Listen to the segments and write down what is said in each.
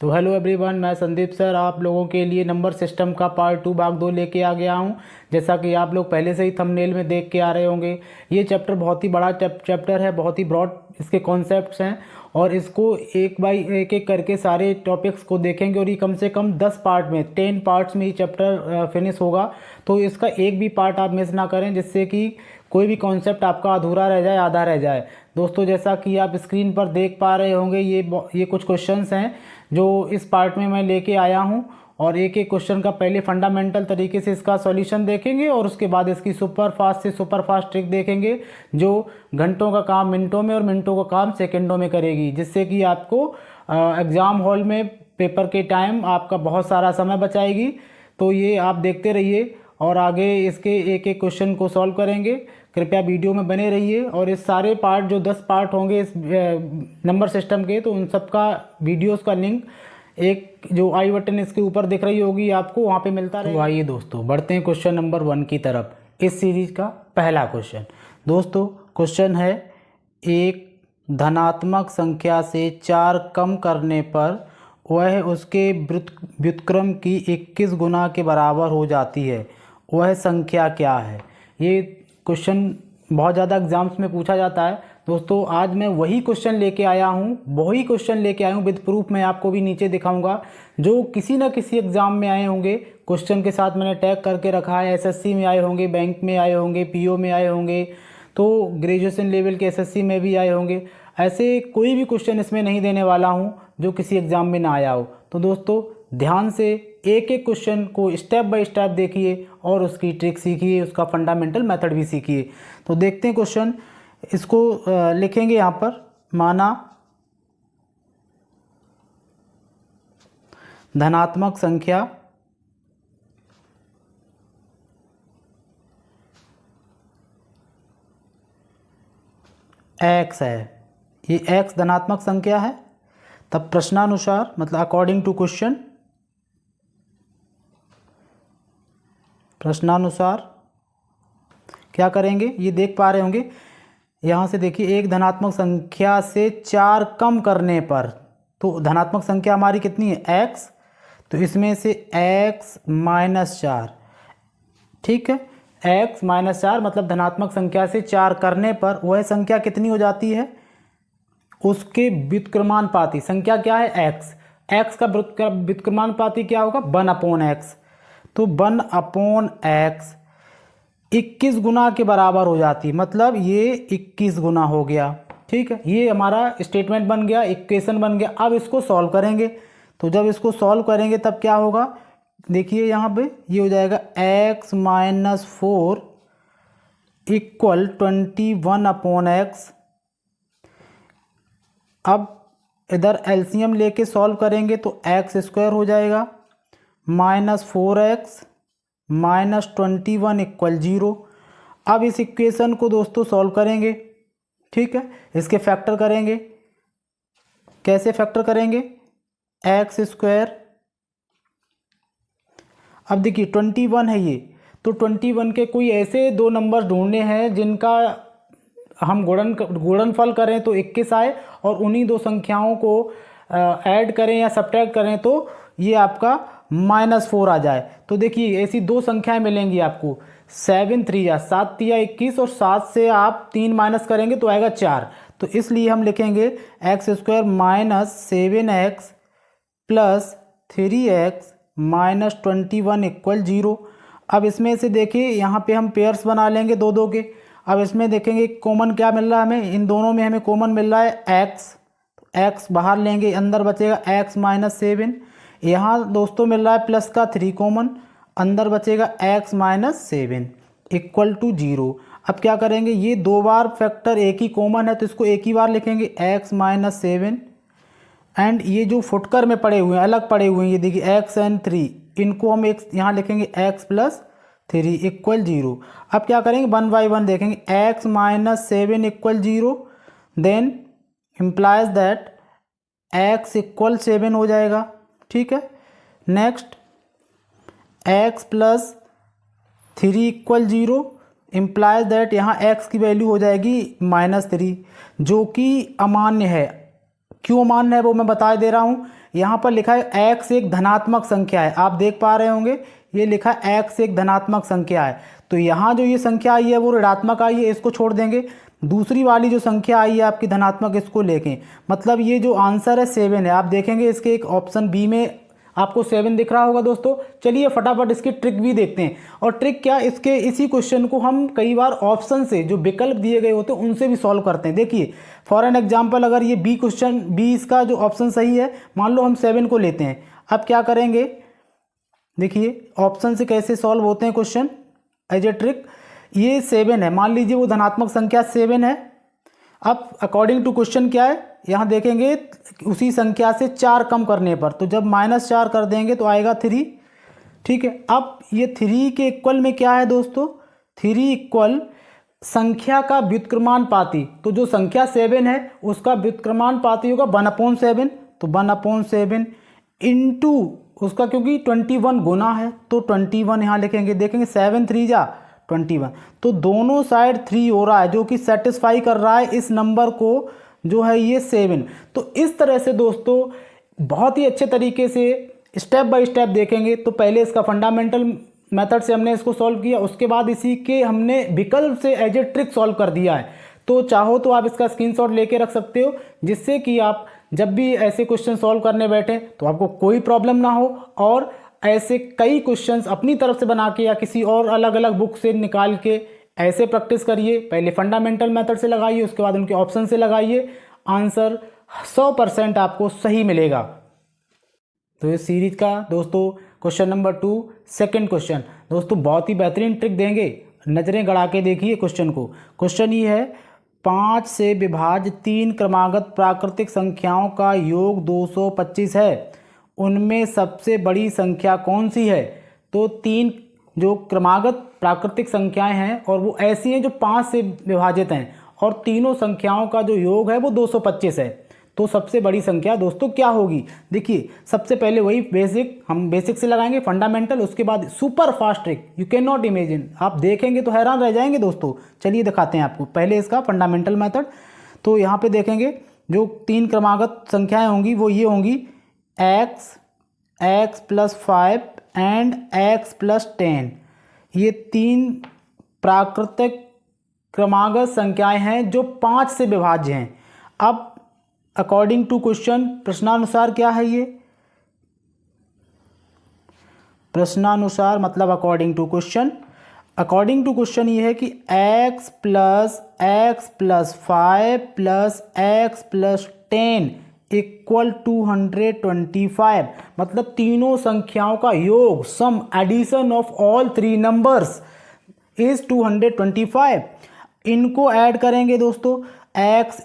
तो hello everyone, मैं Sandeep sir आप लोगों के लिए नंबर सिस्टम का पार्ट 2 भाग 2 लेके आ गया हूं। जैसा कि आप लोग पहले से ही थंबनेल में देख के आ रहे होंगे, ये चैप्टर बहुत ही बड़ा चैप्टर है, बहुत ही ब्रॉड इसके कॉन्सेप्ट्स हैं और इसको एक बाई एक करके सारे टॉपिक्स को देखेंगे और ये कम से कम 10 पार्ट में 10 पार्ट्स में ये चैप्टर फिनिश होगा। तो इसका एक भी पार्ट आप मिस ना करें, जिससे कि कोई भी कॉन्सेप्ट आपका अधूरा रह जाए, आधा रह जाए। दोस्तों, जैसा कि आप स्क्रीन पर देख पा रहे होंगे, ये कुछ क्वेश्चंस हैं जो इस पार्ट में मैं लेके आया हूं और एक एक क्वेश्चन का पहले फंडामेंटल तरीके से इसका सॉल्यूशन देखेंगे और उसके बाद इसकी सुपर फास्ट से सुपर फास्ट ट्रिक देखेंगे जो घंटों का काम मिनटों में और मिनटों का काम सेकंडों में करेगी, जिससे कि आपको एग्ज़ाम हॉल में पेपर के टाइम आपका बहुत सारा समय बचाएगी। तो ये आप देखते रहिए और आगे इसके एक एक क्वेश्चन को सॉल्व करेंगे। कृपया वीडियो में बने रहिए और इस सारे पार्ट जो 10 पार्ट होंगे इस नंबर सिस्टम के, तो उन सब का वीडियोस का लिंक एक जो आई बटन इसके ऊपर दिख रही होगी आपको, वहाँ पे मिलता रहेगा। तो आइए दोस्तों, बढ़ते हैं क्वेश्चन नंबर 1 की तरफ। इस सीरीज का पहला क्वेश्चन दोस्तों, क्वेश्चन है एक धनात्मक संख्या से 4 कम करने पर वह उसके व्युत्क्रम की 21 गुना के बराबर हो जाती है, वह संख्या क्या है। ये क्वेश्चन बहुत ज़्यादा एग्जाम्स में पूछा जाता है। दोस्तों, आज मैं वही क्वेश्चन लेके आया हूँ विद प्रूफ। मैं आपको भी नीचे दिखाऊंगा, जो किसी न किसी एग्ज़ाम में आए होंगे। क्वेश्चन के साथ मैंने टैग करके रखा है। एसएससी में आए होंगे, बैंक में आए होंगे, पीओ में आए होंगे, तो ग्रेजुएशन लेवल के एसएससी में भी आए होंगे। ऐसे कोई भी क्वेश्चन इसमें नहीं देने वाला हूँ जो किसी एग्ज़ाम में ना आया हो। तो दोस्तों, ध्यान से एक एक क्वेश्चन को स्टेप बाय स्टेप देखिए और उसकी ट्रिक सीखिए, उसका फंडामेंटल मेथड भी सीखिए। तो देखते हैं क्वेश्चन। इसको लिखेंगे यहाँ पर, माना धनात्मक संख्या x है, ये x धनात्मक संख्या है। तब प्रश्नानुसार, मतलब अकॉर्डिंग टू क्वेश्चन, प्रश्नानुसार क्या करेंगे, ये देख पा रहे होंगे। यहाँ से देखिए, एक धनात्मक संख्या से 4 कम करने पर, तो धनात्मक संख्या हमारी कितनी है, x, तो इसमें से x माइनस 4, ठीक है। x माइनस 4 मतलब धनात्मक संख्या से 4 करने पर वह संख्या कितनी हो जाती है, उसके व्युत्क्रमानुपाती संख्या क्या है, x का व्युत्क्रमानुपाती क्या होगा, 1/x। तो 1/x 21 गुना के बराबर हो जाती है, मतलब ये 21 गुना हो गया, ठीक है। ये हमारा स्टेटमेंट बन गया, इक्वेशन बन गया। अब इसको सॉल्व करेंगे। तो जब इसको सॉल्व करेंगे तब क्या होगा, देखिए यहाँ पे ये हो जाएगा x माइनस 4 इक्वल 21/x। अब इधर एलसीएम लेके सॉल्व करेंगे तो x स्क्वायर हो जाएगा, माइनस 4x माइनस 21 इक्वल 0। अब इस इक्वेशन को दोस्तों सॉल्व करेंगे, ठीक है। इसके फैक्टर करेंगे। कैसे फैक्टर करेंगे, x स्क्वायर, अब देखिए 21 है ये, तो 21 के कोई ऐसे दो नंबर ढूंढने हैं जिनका हम गुणनफल करें तो 21 आए और उन्हीं दो संख्याओं को ऐड करें या सब्ट्रैक्ट करें तो ये आपका -4 आ जाए। तो देखिए, ऐसी दो संख्याएं मिलेंगी आपको, 7 3 या 7 3 21, और 7 से आप 3 माइनस करेंगे तो आएगा 4। तो इसलिए हम लिखेंगे x square minus 7x plus 3x minus 21 equal 0। अब इसमें से देखिए, यहाँ पे हम पेयर्स बना लेंगे दो दो के। अब इसमें देखेंगे कॉमन क्या मिल रहा है हमें, इन दोनों में हमें कॉमन मिल रहा है x, तो x बाहर लेंगे, अंदर बचेगा x माइनस 7। यहाँ दोस्तों मिल रहा है प्लस का 3 कॉमन, अंदर बचेगा x माइनस 7 इक्वल टू 0। अब क्या करेंगे, ये दो बार फैक्टर एक ही कॉमन है तो इसको एक ही बार लिखेंगे, x माइनस 7, एंड ये जो फुटकर में पड़े हुए हैं, अलग पड़े हुए हैं, ये देखिए x एंड 3, इनको हम एक यहाँ लिखेंगे x प्लस 3 इक्वल 0। अब क्या करेंगे, 1 बाई 1 देखेंगे, x minus 7 equal 0, then implies that x equal 7 हो जाएगा, ठीक है। Next x plus 3 equal 0 implies that यहाँ x की वैल्यू हो जाएगी -3, जो कि अमान्य है। क्यों अमान्य है वो मैं बता दे रहा हूँ। यहाँ पर लिखा है x एक धनात्मक संख्या है, आप देख पा रहे होंगे ये लिखा है x एक धनात्मक संख्या है। तो यहाँ जो ये संख्या आई है वो ऋणात्मक आई है, इसको छोड़ देंगे। दूसरी वाली जो संख्या आई है आपकी धनात्मक, इसको लेके मतलब ये जो आंसर है 7 है। आप देखेंगे इसके एक ऑप्शन बी में आपको 7 दिख रहा होगा दोस्तों। चलिए फटाफट इसकी ट्रिक भी देखते हैं। और ट्रिक क्या, इसके इसी क्वेश्चन को हम कई बार ऑप्शन से जो विकल्प दिए गए होते हैं उनसे भी सॉल्व करते हैं। देखिए फॉर एन एग्जाम्पल, अगर ये बी क्वेश्चन, बी इसका जो ऑप्शन सही है, मान लो हम 7 को लेते हैं। अब क्या करेंगे, देखिए ऑप्शन से कैसे सॉल्व होते हैं क्वेश्चन एज ए ट्रिक। ये 7 है, मान लीजिए वो धनात्मक संख्या 7 है। अब अकॉर्डिंग टू क्वेश्चन क्या है, यहाँ देखेंगे उसी संख्या से 4 कम करने पर, तो जब -4 कर देंगे तो आएगा 3। ठीक है, अब ये 3 के इक्वल में क्या है दोस्तों, 3 इक्वल संख्या का व्युत्क्रमानुपाती। तो जो संख्या 7 है उसका व्युत्क्रमानुपाती होगा 1/7। तो 1/7 इंटू उसका, क्योंकि 21 गुना है तो 21 यहाँ लिखेंगे। देखेंगे 7 3 जा 21, तो दोनों साइड 3 हो रहा है जो कि सेटिस्फाई कर रहा है इस नंबर को जो है ये 7। तो इस तरह से दोस्तों बहुत ही अच्छे तरीके से स्टेप बाय स्टेप देखेंगे। तो पहले इसका फंडामेंटल मेथड से हमने इसको सॉल्व किया, उसके बाद इसी के हमने विकल्प से एज ए ट्रिक सॉल्व कर दिया है। तो चाहो तो आप इसका स्क्रीनशॉट लेके रख सकते हो, जिससे कि आप जब भी ऐसे क्वेश्चन सॉल्व करने बैठे तो आपको कोई प्रॉब्लम ना हो। और ऐसे कई क्वेश्चंस अपनी तरफ से बना के या किसी और अलग अलग बुक से निकाल के ऐसे प्रैक्टिस करिए। पहले फंडामेंटल मेथड से लगाइए, उसके बाद उनके ऑप्शन से लगाइए, आंसर 100% आपको सही मिलेगा। तो इस सीरीज का दोस्तों क्वेश्चन नंबर 2 सेकंड क्वेश्चन दोस्तों बहुत ही बेहतरीन ट्रिक देंगे। नज़रें गड़ा के देखिए क्वेश्चन को। क्वेश्चन ये है, 5 से विभाज्य 3 क्रमागत प्राकृतिक संख्याओं का योग 225 है, उनमें सबसे बड़ी संख्या कौन सी है। तो 3 जो क्रमागत प्राकृतिक संख्याएं हैं और वो ऐसी हैं जो 5 से विभाजित हैं, और तीनों संख्याओं का जो योग है वो 225 है। तो सबसे बड़ी संख्या दोस्तों क्या होगी। देखिए सबसे पहले वही बेसिक, हम बेसिक से लगाएंगे फंडामेंटल, उसके बाद super fast trick, you can not imagine. आप देखेंगे तो हैरान रह जाएंगे दोस्तों। चलिए दिखाते हैं आपको पहले इसका फंडामेंटल मेथड। तो यहाँ पे देखेंगे जो 3 क्रमागत संख्याएं होंगी वो ये होंगी x + 5 एंड x + 10। ये 3 प्राकृतिक क्रमागत संख्याएं हैं जो 5 से विभाज्य हैं। अब अकॉर्डिंग टू क्वेश्चन, प्रश्नानुसार क्या है ये, प्रश्नानुसार मतलब according to question. According to question ये है कि x + 5 + x + 10 इक्वल 225। मतलब तीनों संख्याओं का योग, sum addition of all 3 numbers is 225। इनको ऐड करेंगे दोस्तों, x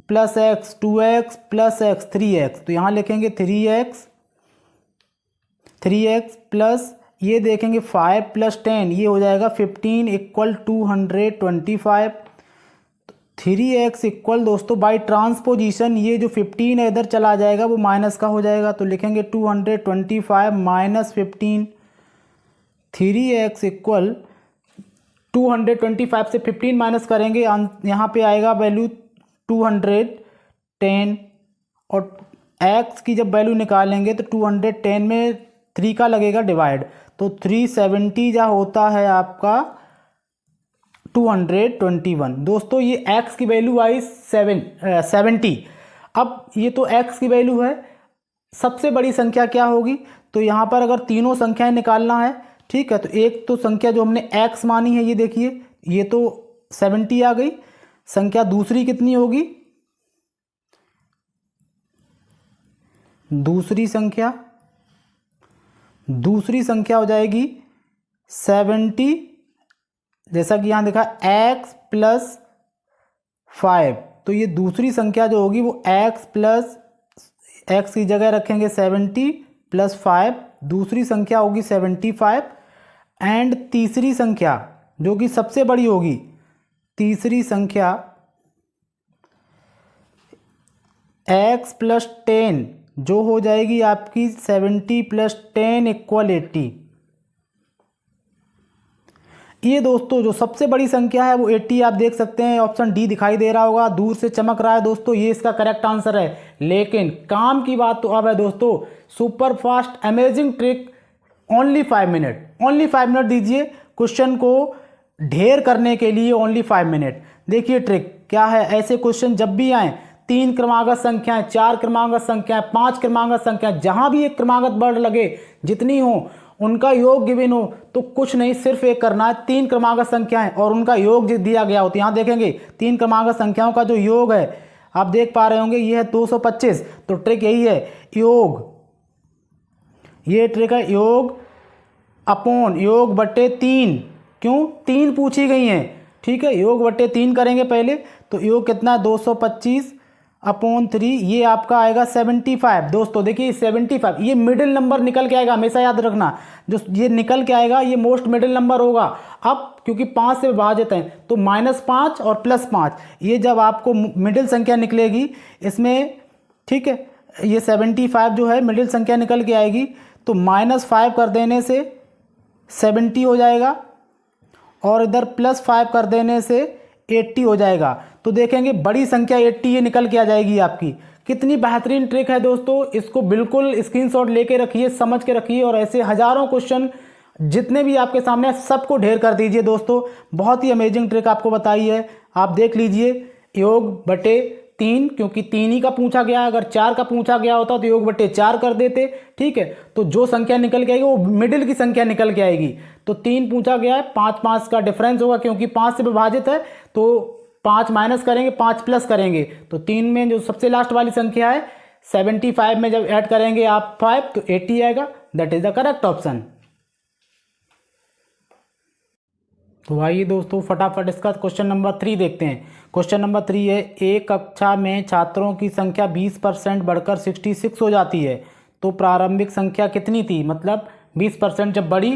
+ x 2x + x 3x। तो यहाँ लिखेंगे 3x प्लस ये देखेंगे 5 + 10, ये हो जाएगा 15 इक्वल 225। 3x इक्वल दोस्तों बाय ट्रांसपोजिशन ये जो 15 है इधर चला जाएगा, वो माइनस का हो जाएगा। तो लिखेंगे 225 - 15। 3x इक्वल 225 से 15 माइनस करेंगे, यहाँ पे आएगा वैल्यू 210। और x की जब वैल्यू निकालेंगे तो 210 में 3 का लगेगा डिवाइड, तो 370 जा होता है आपका 221। दोस्तों ये x की वैल्यू आई 70। अब ये तो x की वैल्यू है, सबसे बड़ी संख्या क्या होगी। तो यहाँ पर अगर तीनों संख्याएं निकालना है, ठीक है, तो एक तो संख्या जो हमने x मानी है ये देखिए, ये तो 70 आ गई। संख्या दूसरी कितनी होगी, दूसरी संख्या हो जाएगी 70, जैसा कि यहाँ देखा x + 5। तो ये दूसरी संख्या जो होगी वो x की जगह रखेंगे 70 + 5, दूसरी संख्या होगी 75। एंड तीसरी संख्या जो कि सबसे बड़ी होगी, तीसरी संख्या x + 10 जो हो जाएगी आपकी 70 + 10 = 80। ये दोस्तों जो सबसे बड़ी संख्या है वो 80, आप देख सकते हैं ऑप्शन डी दिखाई दे रहा होगा, दूर से चमक रहा है दोस्तों, ये इसका करेक्ट आंसर है। लेकिन काम की बात तो अब है दोस्तों, super fast amazing trick, only 5 minute, only 5 minute दीजिए क्वेश्चन को ढेर करने के लिए, ओनली 5 मिनट। देखिए ट्रिक क्या है, ऐसे क्वेश्चन जब भी आए, 3 क्रमागत संख्याएं, 4 क्रमागत संख्याएं, 5 क्रमागत संख्याएं, जहां भी एक क्रमागत वर्ड लगे, जितनी हो उनका योग गिवन हो तो कुछ नहीं, सिर्फ एक करना है, 3 क्रमागत संख्याएं और उनका योग दिया गया हो तो यहाँ देखेंगे 3 क्रमागत संख्याओं का जो योग है आप देख पा रहे होंगे, ये है 225। तो ट्रिक यही है, योग, ये ट्रिक है योग अपॉन योग बटे 3। क्यों 3 पूछी गई हैं, ठीक है, योग बटे 3 करेंगे पहले, तो योग कितना 225 अपॉन 3, ये आपका आएगा 75। दोस्तों देखिए 75, ये मिडिल नंबर निकल के आएगा, हमेशा याद रखना, जो ये निकल के आएगा ये मोस्ट मिडिल नंबर होगा। अब क्योंकि 5 से विभाजित है तो -5 और +5, ये जब आपको मिडिल संख्या निकलेगी इसमें, ठीक है, ये 75 जो है मिडिल संख्या निकल के आएगी, तो -5 कर देने से 70 हो जाएगा और इधर +5 कर देने से 80 हो जाएगा। तो देखेंगे बड़ी संख्या 80 ये निकल के आ जाएगी आपकी। कितनी बेहतरीन ट्रिक है दोस्तों, इसको बिल्कुल स्क्रीनशॉट लेके रखिए, समझ के रखिए, और ऐसे हजारों क्वेश्चन जितने भी आपके सामने हैं सबको ढेर कर दीजिए दोस्तों। बहुत ही अमेजिंग ट्रिक आपको बताई है, आप देख लीजिए, योग बटे 3, क्योंकि 3 ही का पूछा गया, अगर 4 का पूछा गया होता तो योग बटे 4 कर देते, ठीक है। तो जो संख्या निकल के आएगी वो मिडिल की संख्या निकल के आएगी। तो 3 पूछा गया है, 5 का डिफरेंस होगा, क्योंकि 5 से विभाजित है तो 5 माइनस करेंगे, 5 प्लस करेंगे, तो 3 में जो सबसे लास्ट वाली संख्या है 75 में जब ऐड करेंगे आप 5 तो 80 आएगा। That is the correct option. तो आइए दोस्तों फटाफट इसका क्वेश्चन नंबर 3 देखते हैं। क्वेश्चन नंबर 3 है, एक कक्षा में छात्रों की संख्या 20% बढ़कर 66 हो जाती है, तो प्रारंभिक संख्या कितनी थी? मतलब 20% जब बढ़ी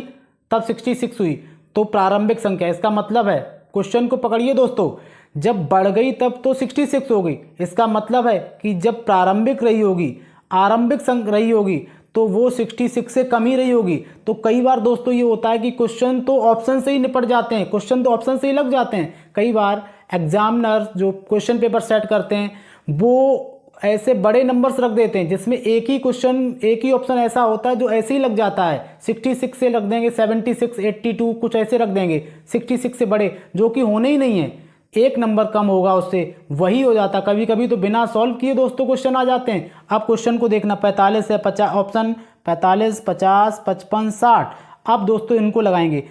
तब 66 हुई, तो प्रारंभिक संख्या, इसका मतलब है, क्वेश्चन को पकड़िए दोस्तों, जब बढ़ गई तब तो 66 हो गई, इसका मतलब है कि जब प्रारंभिक रही होगी, आरंभिक संख्या रही होगी, तो वो 66 से कम ही रही होगी। तो कई बार दोस्तों ये होता है कि क्वेश्चन तो ऑप्शन से ही निपट जाते हैं, क्वेश्चन तो ऑप्शन से ही लग जाते हैं। कई बार एग्जामिनर जो क्वेश्चन पेपर सेट करते हैं वो ऐसे बड़े नंबर्स रख देते हैं जिसमें एक ही क्वेश्चन, एक ही ऑप्शन ऐसा होता है जो ऐसे ही लग जाता है, 66 से रख देंगे, 76, 82 कुछ ऐसे रख देंगे, 66 से बड़े, जो कि होने ही नहीं है, एक नंबर कम होगा उससे, वही हो जाता। कभी कभी तो बिना सॉल्व किए दोस्तों क्वेश्चन आ जाते हैं। अब क्वेश्चन को देखना, 45 है 50, ऑप्शन 45, 50, 55, 60। अब दोस्तों इनको लगाएंगे।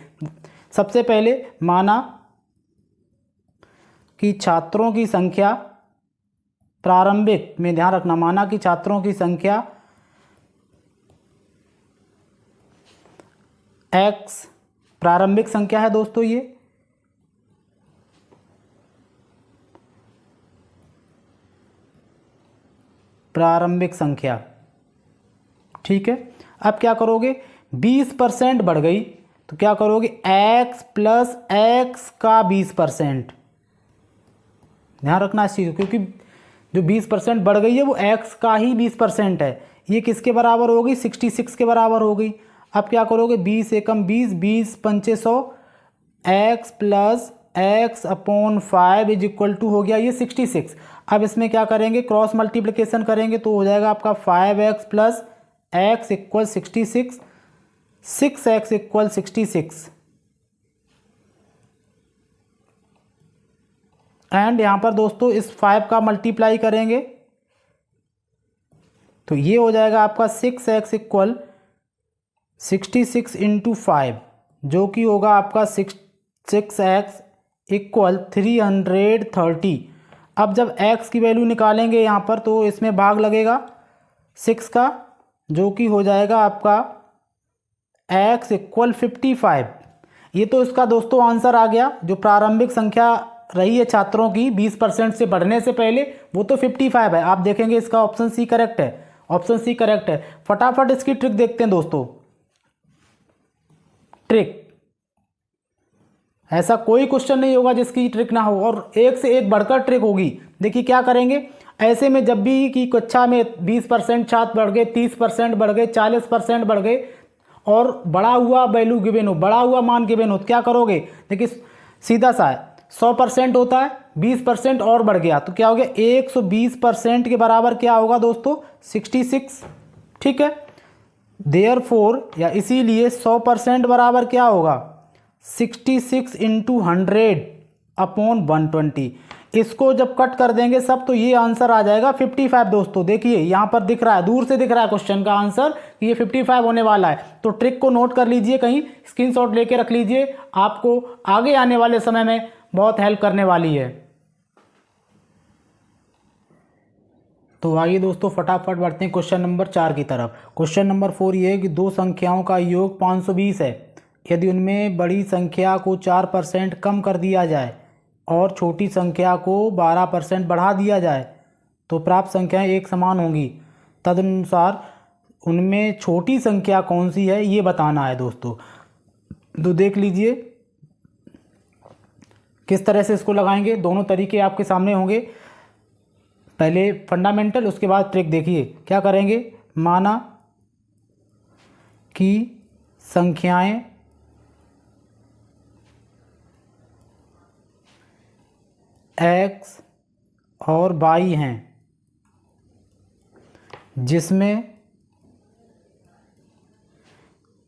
सबसे पहले माना कि छात्रों की संख्या, प्रारंभिक में ध्यान रखना, माना कि छात्रों की संख्या x प्रारंभिक संख्या है दोस्तों, ये प्रारंभिक संख्या, ठीक है। अब क्या करोगे, 20% बढ़ गई तो क्या करोगे, x प्लस x का 20%, ध्यान रखना इस चीज़, क्योंकि जो 20% बढ़ गई है वो x का ही 20% है। ये किसके बराबर हो गई, 66 के बराबर हो गई। अब क्या करोगे, 20 एकम 20, 20 पंचे 100, x plus x upon 5 is equal to हो गया ये 66। अब इसमें क्या करेंगे, क्रॉस मल्टीप्लिकेशन करेंगे तो हो जाएगा आपका 5x plus x equal 66, 6x equal 66। And यहाँ पर दोस्तों इस 5 का मल्टीप्लाई करेंगे तो ये हो जाएगा आपका 6x इक्वल 66 इंटू 5, जो कि होगा आपका 6x इक्वल 330। अब जब x की वैल्यू निकालेंगे यहाँ पर तो इसमें भाग लगेगा 6 का, जो कि हो जाएगा आपका x इक्वल 55। ये तो इसका दोस्तों आंसर आ गया। जो प्रारंभिक संख्या रही है छात्रों की 20% से बढ़ने से पहले, वो तो 55 है। आप देखेंगे इसका ऑप्शन सी करेक्ट है, ऑप्शन सी करेक्ट है। फटाफट इसकी ट्रिक देखते हैं दोस्तों। ट्रिक, ऐसा कोई क्वेश्चन नहीं होगा जिसकी ट्रिक ना हो, और एक से एक बढ़कर ट्रिक होगी। देखिए क्या करेंगे, ऐसे में जब भी कि कक्षा में 20% छात्र बढ़ गए, 30% बढ़ गए, 40% बढ़ गए, और बड़ा हुआ वैल्यू गिवन हो, बड़ा हुआ मान गिवन हो, तो क्या करोगे? देखिए सीधा सा है, 100% होता है, 20% और बढ़ गया तो क्या हो गया? 120% के बराबर क्या होगा दोस्तों? 66। ठीक है, देयरफॉर या इसीलिए 100% बराबर क्या होगा? 66 इंटू 100/120। इसको जब कट कर देंगे सब तो ये आंसर आ जाएगा 55 दोस्तों। देखिए यहाँ पर दिख रहा है, दूर से दिख रहा है क्वेश्चन का आंसर कि ये 55 होने वाला है। तो ट्रिक को नोट कर लीजिए, कहीं स्क्रीनशॉट लेके रख लीजिए, आपको आगे आने वाले समय में बहुत हेल्प करने वाली है। तो आइए दोस्तों फटाफट बढ़ते हैं क्वेश्चन नंबर 4 की तरफ। क्वेश्चन नंबर 4 ये है कि दो संख्याओं का योग 520 है। यदि उनमें बड़ी संख्या को 4% कम कर दिया जाए और छोटी संख्या को 12% बढ़ा दिया जाए तो प्राप्त संख्याएं एक समान होंगी। तदनुसार उनमें छोटी संख्या कौन सी है ये बताना है दोस्तों। तो देख लीजिए किस तरह से इसको लगाएंगे, दोनों तरीके आपके सामने होंगे। पहले फंडामेंटल, उसके बाद ट्रिक। देखिए क्या करेंगे, माना कि संख्याएं x और y हैं जिसमें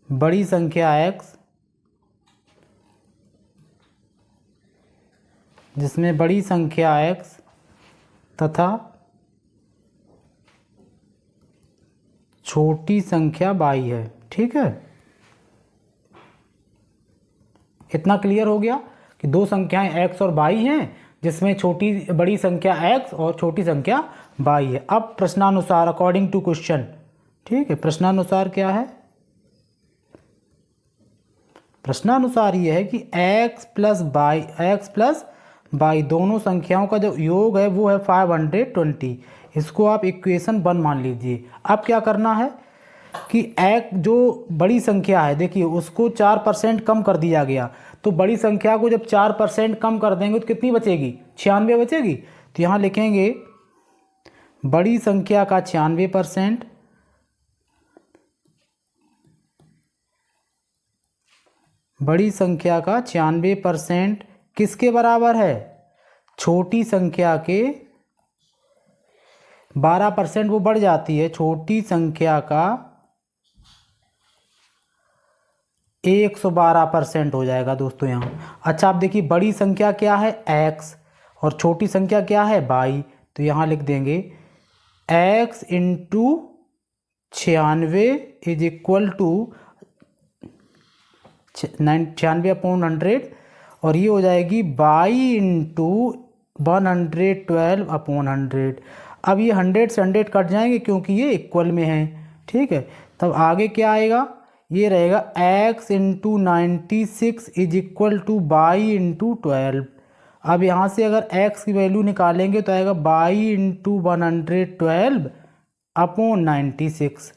बड़ी संख्या x तथा छोटी संख्या y है। ठीक है, इतना क्लियर हो गया कि दो संख्याएं x और y हैं जिसमें बड़ी संख्या x और छोटी संख्या y है। अब प्रश्नानुसार अकॉर्डिंग टू क्वेश्चन, ठीक है, प्रश्नानुसार क्या है? प्रश्नानुसार ये है कि x प्लस y दोनों संख्याओं का जो योग है वो है 520। इसको आप इक्वेशन 1 मान लीजिए। अब क्या करना है कि x जो बड़ी संख्या है, देखिए उसको 4% कम कर दिया गया, तो बड़ी संख्या को जब 4% कम कर देंगे तो कितनी बचेगी? 96 बचेगी। तो यहाँ लिखेंगे बड़ी संख्या का 96%, बड़ी संख्या का 96% किसके बराबर है? छोटी संख्या के 12% वो बढ़ जाती है, छोटी संख्या का 112% हो जाएगा दोस्तों यहाँ। अच्छा आप देखिए बड़ी संख्या क्या है? x और छोटी संख्या क्या है? y। तो यहाँ लिख देंगे x into 96 is equal to 96/100 और ये हो जाएगी y इंटू 112/100। अब ये 100 से 100 कट जाएंगे क्योंकि ये इक्वल में है। ठीक है, तब आगे क्या आएगा? ये रहेगा x into 96 is equal to y into 12। अब यहाँ से अगर x की वैल्यू निकालेंगे तो आएगा y इंटू 112/96।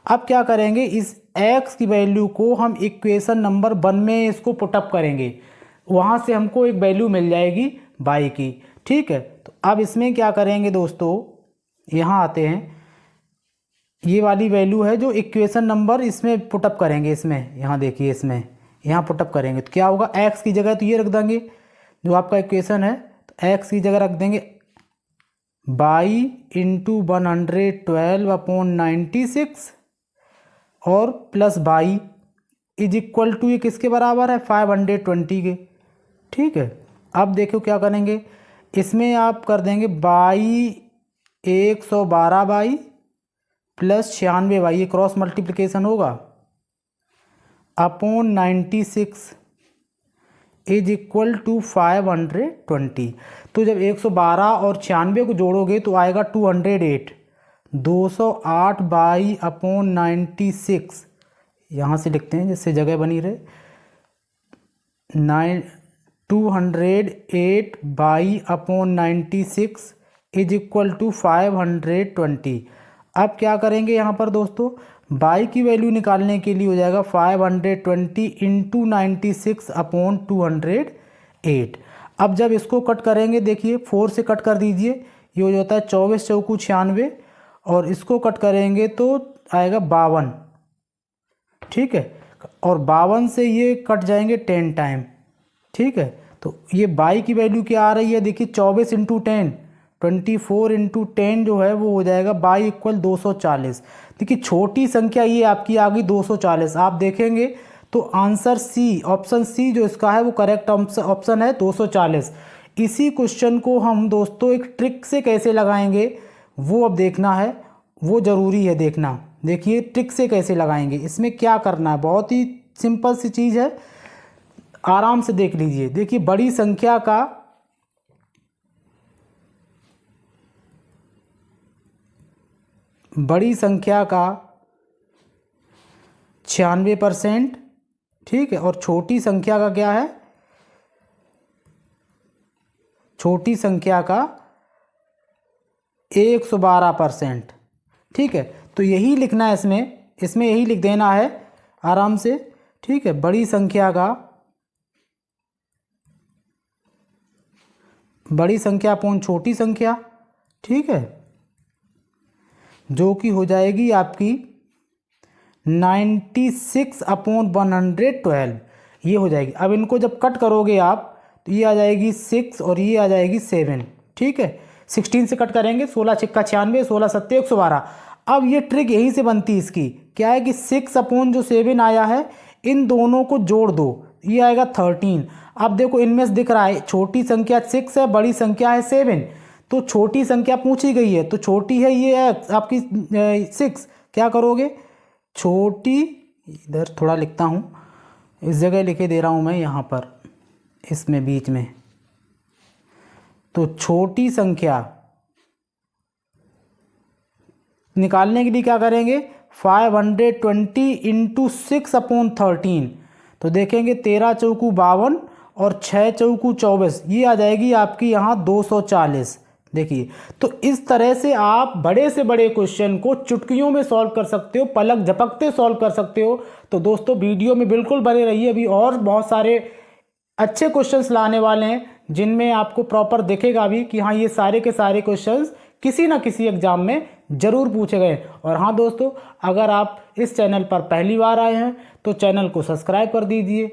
अब क्या करेंगे, इस x की वैल्यू को हम इक्वेशन नंबर 1 में इसको पुटअप करेंगे, वहाँ से हमको एक वैल्यू मिल जाएगी y की। ठीक है, तो अब इसमें क्या करेंगे दोस्तों, यहाँ आते हैं, ये वाली वैल्यू है जो इक्वेशन नंबर इसमें पुटअप करेंगे। इसमें यहाँ देखिए, इसमें यहाँ पुटअप करेंगे तो क्या होगा? x की जगह तो ये रख देंगे जो आपका इक्वेशन है, तो x की जगह रख देंगे y इंटू 112/96 और plus y is equal to ये किसके बराबर है? 520 के। ठीक है, अब देखो क्या करेंगे, इसमें आप कर देंगे y 112y प्लस 96y, ये क्रॉस मल्टीप्लिकेशन होगा, अपॉन 96 इज इक्वल टू 520। तो जब 112 और 96 को जोड़ोगे तो आएगा 208, 208/96। यहाँ से लिखते हैं जिससे जगह बनी रहे, 208/96 इज इक्वल टू 520। अब क्या करेंगे यहाँ पर दोस्तों, y की वैल्यू निकालने के लिए हो जाएगा 520 इंटू 96/208। अब जब इसको कट करेंगे, देखिए 4 से कट कर दीजिए, ये हो जाता है 24 चौकू 96 और इसको कट करेंगे तो आएगा 52। ठीक है, और 52 से ये कट जाएंगे 10 टाइम, ठीक है। तो ये बाई की वैल्यू क्या आ रही है, देखिए 24 इंटू 10, 24 इंटू 10 जो है वो हो जाएगा बाई इक्वल 240। देखिए छोटी संख्या ये आपकी आ गई 240। आप देखेंगे तो आंसर सी, ऑप्शन सी जो इसका है वो करेक्ट ऑप्शन है 240। इसी क्वेश्चन को हम दोस्तों एक ट्रिक से कैसे लगाएंगे वो अब देखना है, वो ज़रूरी है देखना। देखिए ट्रिक से कैसे लगाएंगे, इसमें क्या करना है, बहुत ही सिंपल सी चीज़ है, आराम से देख लीजिए। देखिए बड़ी संख्या का बड़ी संख्या का 96%, ठीक है, और छोटी संख्या का क्या है, छोटी संख्या का 112%, ठीक है। तो यही लिखना है इसमें यही लिख देना है आराम से, ठीक है। बड़ी संख्या अपॉन छोटी संख्या, ठीक है, जो कि हो जाएगी आपकी 96/112, ये हो जाएगी। अब इनको जब कट करोगे आप तो ये आ जाएगी 6 और ये आ जाएगी 7, ठीक है। 16 से कट करेंगे, 16 छिक्का 96, 16 सत्ते 112। अब ये ट्रिक यहीं से बनती है इसकी, क्या है कि 6/7 आया है, इन दोनों को जोड़ दो, ये आएगा 13। अब देखो इनमें से दिख रहा है छोटी संख्या 6 है, बड़ी संख्या है 7, तो छोटी संख्या पूछी गई है तो छोटी है ये आपकी 6। क्या करोगे, छोटी, इधर थोड़ा लिखता हूँ, इस जगह लिखे दे रहा हूँ मैं यहाँ पर, इसमें बीच में, तो छोटी संख्या निकालने के लिए क्या करेंगे, 520 इंटू 6/13, तो देखेंगे 13 चौकू 52 और 6 चौकू 24, ये आ जाएगी आपकी यहाँ 240। देखिए तो इस तरह से आप बड़े से बड़े क्वेश्चन को चुटकियों में सॉल्व कर सकते हो, पलक झपकते सॉल्व कर सकते हो। तो दोस्तों वीडियो में बिल्कुल बने रहिए, अभी और बहुत सारे अच्छे क्वेश्चंस लाने वाले हैं जिनमें आपको प्रॉपर दिखेगा भी कि हाँ ये सारे के सारे क्वेश्चंस किसी ना किसी एग्जाम में ज़रूर पूछे गए। और हाँ दोस्तों, अगर आप इस चैनल पर पहली बार आए हैं तो चैनल को सब्सक्राइब कर दीजिए,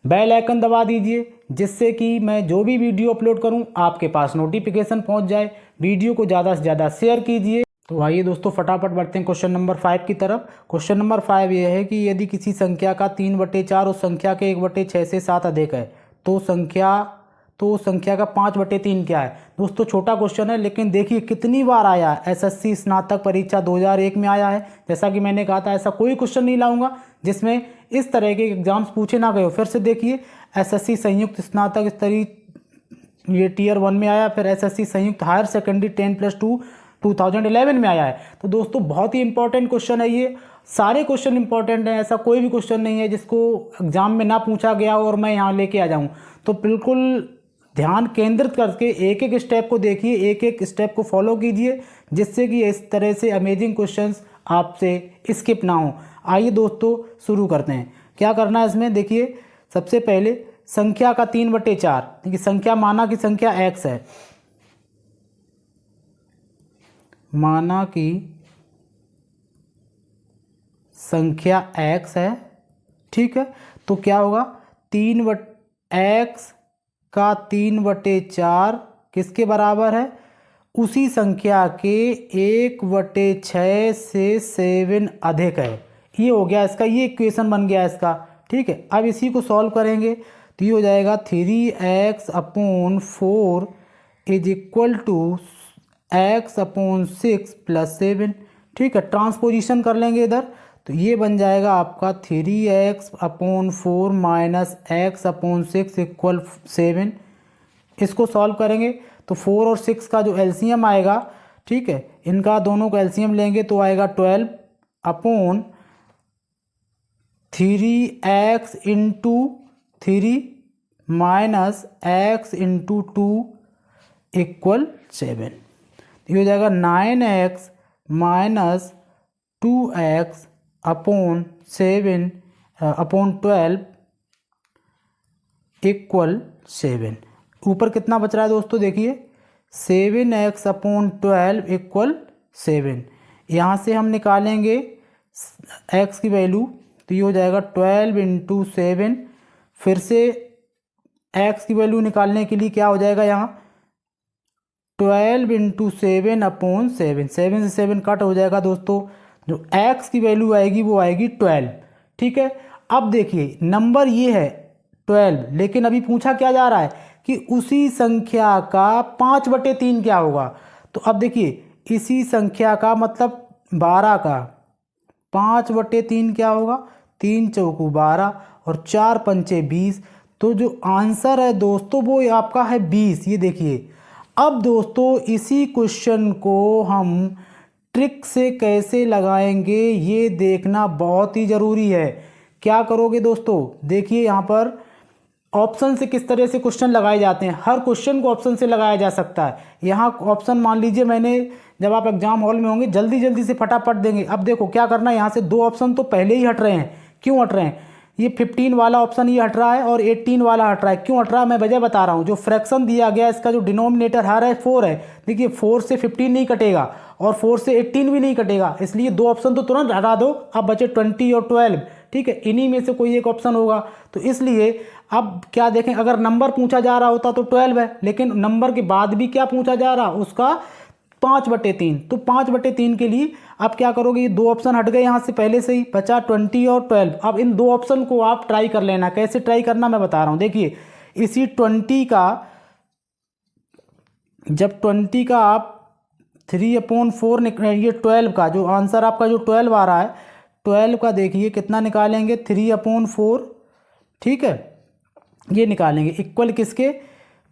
बेल आइकन दबा दीजिए, जिससे कि मैं जो भी वीडियो अपलोड करूं आपके पास नोटिफिकेशन पहुंच जाए। वीडियो को ज़्यादा से ज़्यादा शेयर कीजिए। तो आइए दोस्तों फटाफट बढ़ते हैं क्वेश्चन नंबर 5 की तरफ। क्वेश्चन नंबर 5 ये है कि यदि किसी संख्या का 3/4 उस संख्या के 1/6 से 7 अधिक है तो संख्या का 5/3 क्या है। दोस्तों छोटा क्वेश्चन है, लेकिन देखिए कितनी बार आया है, एसएससी स्नातक परीक्षा 2001 में आया है। जैसा कि मैंने कहा था ऐसा कोई क्वेश्चन नहीं लाऊंगा जिसमें इस तरह के एग्जाम्स पूछे ना गए हो। फिर से देखिए एसएससी संयुक्त स्नातक स्तरीय ये टियर 1 में आया, फिर एसएससी संयुक्त हायर सेकेंडरी 10+2 2011 में आया है। तो दोस्तों बहुत ही इंपॉर्टेंट क्वेश्चन है ये, सारे क्वेश्चन इंपॉर्टेंट हैं, ऐसा कोई भी क्वेश्चन नहीं है जिसको एग्जाम में ना पूछा गया हो और मैं यहाँ लेके आ जाऊँ। तो बिल्कुल ध्यान केंद्रित करके एक एक स्टेप को देखिए, एक एक स्टेप को फॉलो कीजिए, जिससे कि इस तरह से अमेजिंग क्वेश्चंस आपसे स्किप ना हो। आइए दोस्तों शुरू करते हैं। क्या करना है इसमें, देखिए सबसे पहले संख्या का 3/4, देखिए संख्या माना की संख्या x है, माना की संख्या x है, ठीक है। तो क्या होगा, x का 3/4 किसके बराबर है, उसी संख्या के 1/6 से 7 अधिक है। ये हो गया इसका, ये इक्वेशन बन गया इसका, ठीक है। अब इसी को सॉल्व करेंगे तो ये हो जाएगा 3x/4 is equal to x/6 + 7, ठीक है। ट्रांसपोजिशन कर लेंगे इधर, तो ये बन जाएगा आपका 3x/4 माइनस x/6 इक्वल 7। इसको सॉल्व करेंगे तो 4 और 6 का जो एलसीएम आएगा, ठीक है, इनका दोनों का एलसीएम लेंगे तो आएगा 12/3x into 3 minus x into 2 equal 7। ये हो जाएगा 9x minus 2x upon 12 equal 7। ऊपर कितना बच रहा है दोस्तों, देखिए 7x/12 इक्वल 7। यहाँ से हम निकालेंगे x की वैल्यू, तो तो ये हो जाएगा 12 इंटू 7। फिर से x की वैल्यू निकालने के लिए क्या हो जाएगा यहाँ 12 इंटू 7 अपॉन 7, 7 से 7 कट हो जाएगा दोस्तों। जो x की वैल्यू आएगी वो आएगी 12। ठीक है, अब देखिए नंबर ये है 12, लेकिन अभी पूछा क्या जा रहा है कि उसी संख्या का 5/3 क्या होगा। तो अब देखिए इसी संख्या का मतलब 12 का 5/3 क्या होगा, 3 चौकू 12 और 4 पंचे 20। तो जो आंसर है दोस्तों वो आपका है 20। ये देखिए, अब दोस्तों इसी क्वेश्चन को हम ट्रिक से कैसे लगाएंगे ये देखना बहुत ही ज़रूरी है। क्या करोगे दोस्तों, देखिए यहाँ पर ऑप्शन से किस तरह से क्वेश्चन लगाए जाते हैं। हर क्वेश्चन को ऑप्शन से लगाया जा सकता है। यहाँ ऑप्शन मान लीजिए मैंने, जब आप एग्जाम हॉल में होंगे जल्दी जल्दी से फटाफट देंगे। अब देखो क्या करना है, यहाँ से 2 ऑप्शन तो पहले ही हट रहे हैं। क्यों हट रहे हैं, ये 15 वाला ऑप्शन ये हट रहा है और 18 वाला हट रहा है। क्यों हट रहा है मैं वजह बता रहा हूँ। जो फ्रैक्शन दिया गया इसका जो डिनोमिनेटर हर है 4 है। देखिए 4 से 15 नहीं कटेगा और 4 से 18 भी नहीं कटेगा, इसलिए 2 ऑप्शन तो तुरंत हटा दो। अब बचे 20 और 12। ठीक है, इन्हीं में से कोई एक ऑप्शन होगा। तो इसलिए अब क्या देखें, अगर नंबर पूछा जा रहा होता तो 12 है, लेकिन नंबर के बाद भी क्या पूछा जा रहा उसका 5/3। तो 5/3 के लिए आप क्या करोगे, ये 2 ऑप्शन हट गए यहाँ से पहले से ही, बचा 20 और 12। अब इन 2 ऑप्शन को आप ट्राई कर लेना। कैसे ट्राई करना मैं बता रहा हूँ। देखिए इसी 20 का, जब 20 का आप 3/4 ये 12 का जो आंसर आपका जो 12 आ रहा है, 12 का देखिए कितना निकालेंगे 3/4। ठीक है, ये निकालेंगे इक्वल किसके,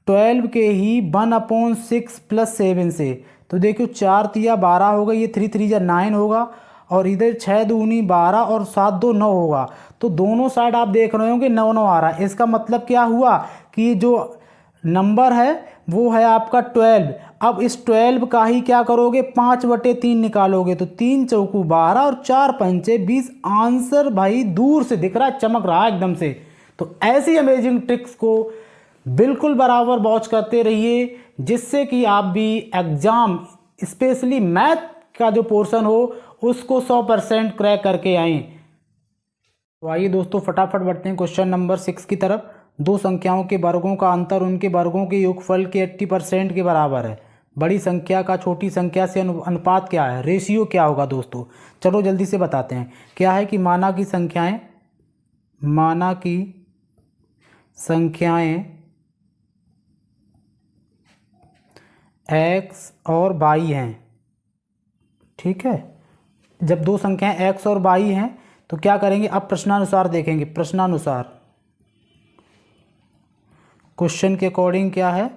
12 के ही 1/6 प्लस 7 से। तो देखियो 4 तिया 12 होगा, ये 3 3 जा 9 होगा और इधर 6 दूनी 12 और 7 2 9 होगा। तो दोनों साइड आप देख रहे होंगे 9 9 आ रहा है। इसका मतलब क्या हुआ कि जो नंबर है वो है आपका 12। अब इस 12 का ही क्या करोगे 5/3 निकालोगे, तो 3 चौकू 12 और 4 पंचे 20। आंसर भाई दूर से दिख रहा है, चमक रहा है एकदम से। तो ऐसी अमेजिंग ट्रिक्स को बिल्कुल बराबर वॉच करते रहिए, जिससे कि आप भी एग्जाम स्पेशली मैथ का जो पोर्शन हो उसको 100% क्रैक करके आएँ। तो आइए दोस्तों फटाफट बढ़ते हैं क्वेश्चन नंबर 6 की तरफ। 2 संख्याओं के वर्गों का अंतर उनके वर्गों के योगफल के 80% के बराबर है। बड़ी संख्या का छोटी संख्या से अनुपात क्या है, रेशियो क्या होगा दोस्तों। चलो जल्दी से बताते हैं। क्या है कि माना की संख्याएं x और y हैं। ठीक है, जब 2 संख्याएं x और y हैं तो क्या करेंगे, अब प्रश्नानुसार देखेंगे। प्रश्नानुसार क्वेश्चन के अकॉर्डिंग क्या है,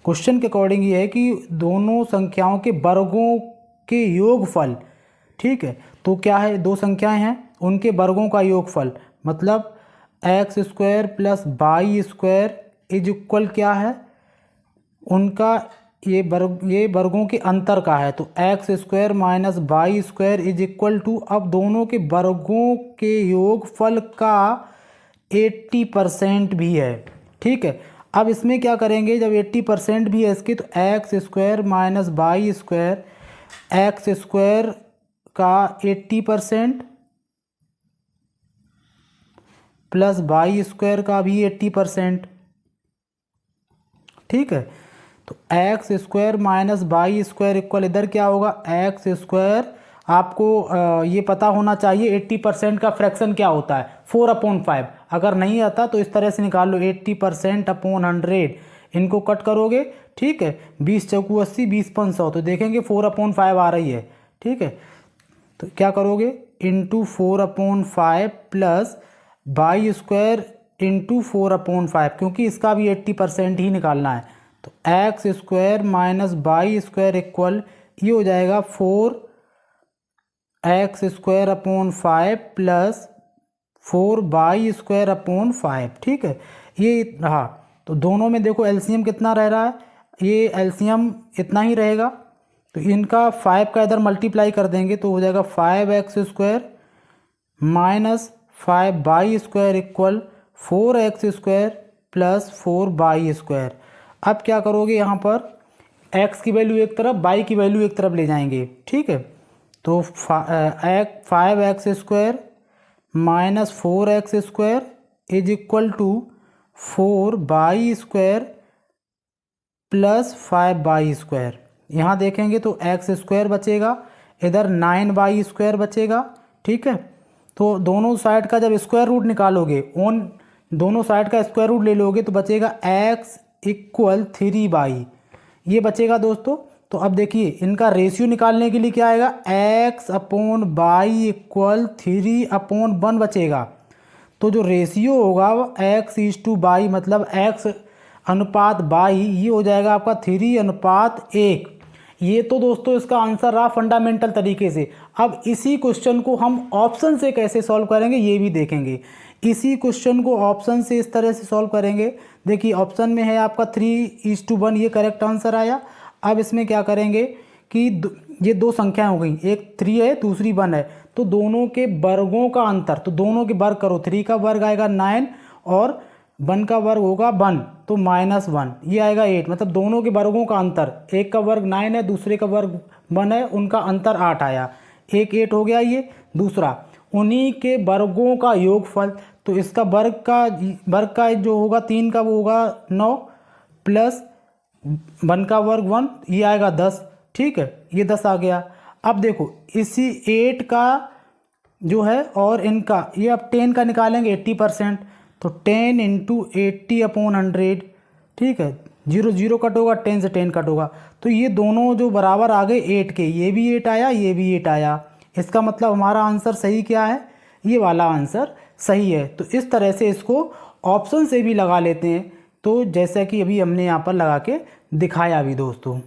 क्वेश्चन के अकॉर्डिंग ये है कि दोनों संख्याओं के वर्गों के योगफल। ठीक है, तो क्या है, 2 संख्याएं हैं उनके वर्गों का योगफल, मतलब x² plus y² is equal क्या है, उनका ये वर्गों के अंतर का है। तो x² minus y² is equal to, अब दोनों के वर्गों के योगफल का 80% भी है। ठीक है, अब इसमें क्या करेंगे, जब 80% भी है इसके, तो x² माइनस y² x² का 80% प्लस y² का भी 80%। ठीक है, तो x² माइनस y² इक्वल इधर क्या होगा, x²। आपको ये पता होना चाहिए 80% का फ्रैक्शन क्या होता है, 4/5। अगर नहीं आता तो इस तरह से निकाल लो, 80% अपॉन 100। इनको कट करोगे, ठीक है, 20 चौकू 80, 20 पंच 100, तो देखेंगे 4/5 आ रही है। ठीक है, तो क्या करोगे, इंटू 4/5 प्लस y² इंटू 4/5, क्योंकि इसका भी 80% ही निकालना है। तो x² माइनस y² इक्वल ये हो जाएगा 4x² प्लस 4y² 5। ये रहा। तो दोनों में देखो एलसीएम कितना रह रहा है, ये एलसीएम इतना ही रहेगा। तो इनका 5 का इधर मल्टीप्लाई कर देंगे तो हो जाएगा 5x² minus 5y² equal 4x² plus 4y²। अब क्या करोगे, यहाँ पर x की वैल्यू एक तरफ, y की वैल्यू एक तरफ ले जाएंगे। ठीक है, तो 5x² minus 4x² is equal to 4y² plus 5y²। यहाँ देखेंगे तो x² बचेगा, इधर 9y² बचेगा। ठीक है, तो दोनों साइड का जब स्क्वायर रूट निकालोगे, दोनों साइड का स्क्वायर रूट ले लोगे तो बचेगा x इक्वल 3y, ये बचेगा दोस्तों। तो अब देखिए इनका रेशियो निकालने के लिए क्या आएगा, x/y इक्वल 3/1 बचेगा। तो जो रेशियो होगा x/y मतलब x अनुपात y, ये हो जाएगा आपका 3:1। ये तो दोस्तों इसका आंसर रहा फंडामेंटल तरीके से। अब इसी क्वेश्चन को हम ऑप्शन से कैसे सॉल्व करेंगे ये भी देखेंगे। इसी क्वेश्चन को ऑप्शन से इस तरह से सॉल्व करेंगे। देखिए ऑप्शन में है आपका 3:1, ये करेक्ट आंसर आया। अब इसमें क्या करेंगे कि ये दो संख्याएं हो गई, एक 3 है दूसरी 1 है, तो दोनों के वर्गों का अंतर, तो दोनों के वर्ग करो, 3 का वर्ग आएगा 9 और 1 का वर्ग होगा 1, तो -1, ये आएगा 8। मतलब दोनों के वर्गों का अंतर, एक का वर्ग 9 है दूसरे का वर्ग 1 है, उनका अंतर 8 आया, एक 8 हो गया। ये दूसरा, उन्हीं के वर्गों का योगफल, तो इसका वर्ग का जो होगा 3 का वो होगा 9 प्लस 1 का वर्ग 1, ये आएगा 10। ठीक है, ये 10 आ गया। अब देखो इसी 8 का जो है और इनका, ये अब 10 का निकालेंगे 80%, तो 10 × 80/100। ठीक है, 0 0 कट होगा, 10 से 10 कट होगा, तो ये दोनों जो बराबर आ गए 8 के, ये भी 8 आया ये भी 8 आया। इसका मतलब हमारा आंसर सही क्या है, ये वाला आंसर सही है। तो इस तरह से इसको ऑप्शन से भी लगा लेते हैं, तो जैसा कि अभी हमने यहाँ पर लगा के दिखाया भी दोस्तों।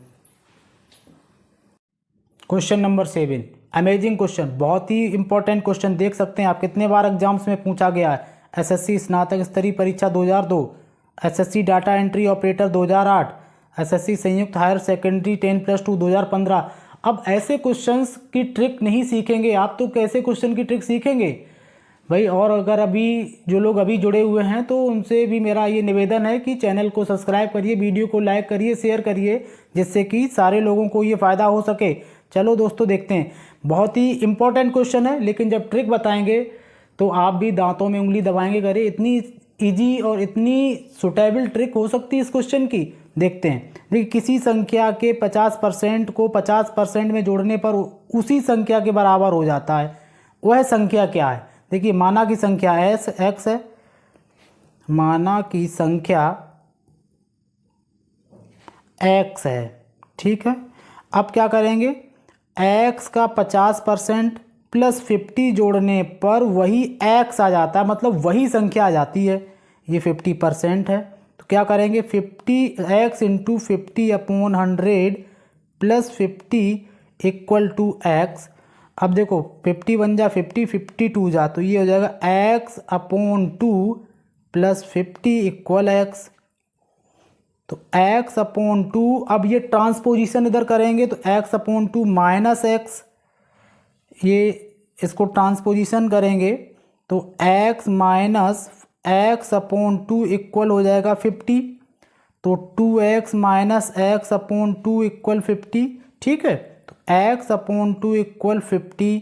क्वेश्चन नंबर 7, अमेजिंग क्वेश्चन, बहुत ही इंपॉर्टेंट क्वेश्चन। देख सकते हैं आप कितने बार एग्जाम्स में पूछा गया है। एसएससी स्नातक स्तरीय परीक्षा 2002, SSC data entry operator 2008, SSC संयुक्त हायर सेकेंडरी 10+2 2015। अब ऐसे क्वेश्चंस की ट्रिक नहीं सीखेंगे आप तो कैसे क्वेश्चन की ट्रिक सीखेंगे भाई। और अगर अभी जो लोग अभी जुड़े हुए हैं तो उनसे भी मेरा ये निवेदन है कि चैनल को सब्सक्राइब करिए, वीडियो को लाइक करिए, शेयर करिए, जिससे कि सारे लोगों को ये फ़ायदा हो सके। चलो दोस्तों देखते हैं, बहुत ही इंपॉर्टेंट क्वेश्चन है, लेकिन जब ट्रिक बताएंगे तो आप भी दांतों में उंगली दबाएंगे, करे इतनी ईजी और इतनी सुटेबल ट्रिक हो सकती है इस क्वेश्चन की। देखते हैं, देखिए किसी संख्या के 50% को 50% में जोड़ने पर उसी संख्या के बराबर हो जाता है, वह संख्या क्या है। देखिए माना की संख्या x है, माना की संख्या x है। ठीक है, अब क्या करेंगे, x का 50% प्लस 50 जोड़ने पर वही x आ जाता है, मतलब वही संख्या आ जाती है। ये 50% है, तो क्या करेंगे, 50x × 50/100 plus 50 equal to x। अब देखो 50 बन जा 50, 52 जा, तो ये हो जाएगा x/2 प्लस 50 इक्वल x। तो x/2, अब ये ट्रांसपोजिशन इधर करेंगे तो x/2 माइनस x, ये इसको ट्रांसपोजिशन करेंगे तो x माइनस x/2 इक्वल हो जाएगा 50, तो 2x माइनस x/2 इक्वल 50। ठीक है, तो x/2 इक्वल 50।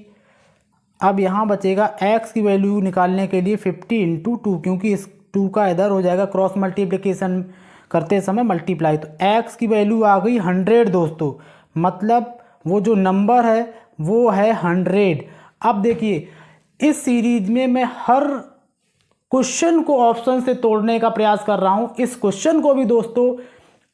अब यहाँ बचेगा x की वैल्यू निकालने के लिए 50 × 2, क्योंकि इस 2 का इधर हो जाएगा क्रॉस मल्टीप्लिकेशन करते समय मल्टीप्लाई, तो x की वैल्यू आ गई 100 दोस्तों, मतलब वो जो नंबर है वो है 100। अब देखिए इस सीरीज में मैं हर क्वेश्चन को ऑप्शन से तोड़ने का प्रयास कर रहा हूं, इस क्वेश्चन को भी दोस्तों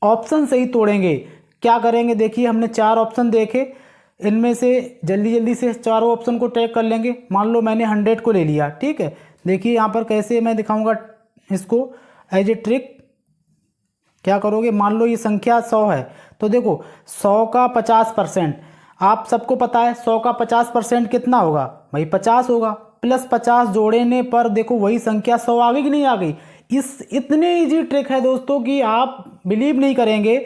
ऑप्शन से ही तोड़ेंगे। क्या करेंगे, देखिए हमने 4 ऑप्शन देखे, इनमें से जल्दी से चारों ऑप्शन को ट्रैक कर लेंगे। मान लो मैंने 100 को ले लिया, ठीक है, देखिए यहाँ पर कैसे मैं दिखाऊंगा इसको एज ए ट्रिक। क्या करोगे, मान लो ये संख्या 100 है, तो देखो 100 का 50%, आप सबको पता है 100 का 50% कितना होगा भाई 50 होगा, प्लस 50 जोड़ने पर देखो वही संख्या 100 आ गई कि नहीं आ गई। इतने इजी ट्रिक है दोस्तों कि आप बिलीव नहीं करेंगे।